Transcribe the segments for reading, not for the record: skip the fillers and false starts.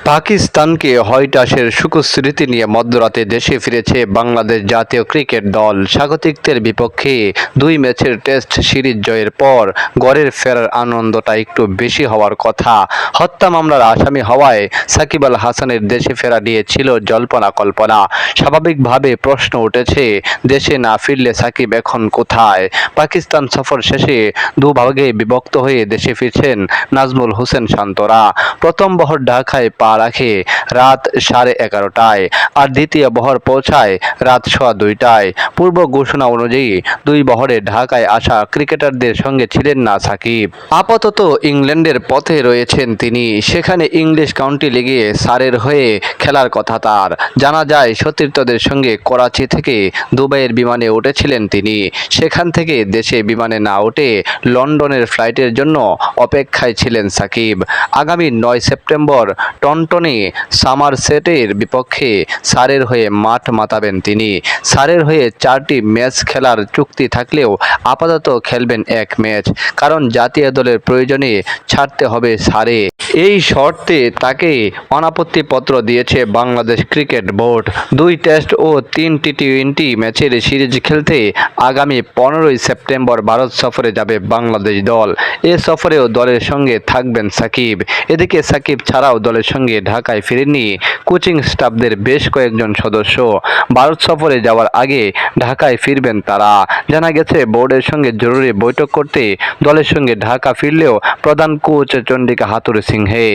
পাকিস্তানকে হয়টাসের সুখস্মৃতি নিয়ে মধ্যরাতে দেশে ফিরেছে বাংলাদেশ জাতীয় ক্রিকেট দল। স্বাগতিকদের বিপক্ষে 2 ম্যাচের টেস্ট সিরিজ জয়ের পর ঘরের ফেরার আনন্দটা একটু বেশি হওয়ার কথা। হত্যা মামলার আসামি হওয়ায় সাকিব আল হাসানের দেশে ফেরা নিয়ে ছিল জল্পনা কল্পনা। স্বাভাবিকভাবে প্রশ্ন উঠেছে, দেশে না ফিরলে সাকিব এখন কোথায়? পাকিস্তান সফর শেষে দুভাগে বিভক্ত হয়ে দেশে ফিরছেন নাজমুল হোসেন শান্তরা। প্রথম বহর ঢাকায় পা রাখে রাত 11:30টায় আর দ্বিতীয় বহর পৌঁছায় রাত 2:15টায়। পূর্ব ঘোষণা অনুযায়ী 2 বহরে ঢাকায় আসা ক্রিকেটারদের সঙ্গে ছিলেন না সাকিব। আপাতত ইংল্যান্ডের পথে রয়েছেন তিনি। সেখানে ইংলিশ কাউন্টি লিগে সারের হয়ে খেলার কথা তার। জানা যায়, সতীর্থদের সঙ্গে করাচি থেকে দুবাইয়ের বিমানে উঠেছিলেন তিনি। সেখান থেকে দেশে বিমানে না উঠে লন্ডনের ফ্লাইটের জন্য অপেক্ষায় ছিলেন সাকিব। আগামী 9 সেপ্টেম্বর টনটনে সামারসেটের বিপক্ষে সারের হয়ে মাঠ মাতাবেন তিনি। সারের হয়ে 4টি ম্যাচ খেলার চুক্তি থাকলেও আপাতত খেলবেন 1 ম্যাচ, কারণ জাতীয় দলের প্রয়োজনে ছাড়তে হবে সারে। এই শর্তে তাকে অনাপত্তিপত্র দিয়েছে বাংলাদেশ ক্রিকেট বোর্ড। 2 টেস্ট ও 3 টি20 ম্যাচের সিরিজ খেলতে আগামী 15 সেপ্টেম্বর ভারত সফরে যাবে বাংলাদেশ দল। এ সফরেও দলের সঙ্গে থাকবেন সাকিব। এদিকে সাকিব ছাড়াও দলের সঙ্গে ঢাকায় ফিরেননি কোচিং স্টাফদের বেশ কয়েকজন সদস্য। ভারত সফরে যাওয়ার আগে ঢাকায় ফিরবেন তারা। জানা গেছে, বোর্ডের সঙ্গে জরুরি বৈঠক করতে দলের সঙ্গে ঢাকা ফিরলেও প্রধান কোচ চন্ডিকা হাথুরুসিংহে।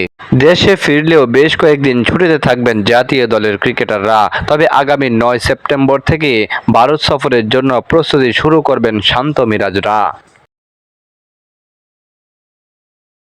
দেশে ফিরলেও বেশ কয়েকদিন ছুটিতে থাকবেন জাতীয় দলের ক্রিকেটাররা। তবে আগামী 9 সেপ্টেম্বর থেকে ভারত সফরের জন্য প্রস্তুতি শুরু করবেন শান্ত মিরাজরা।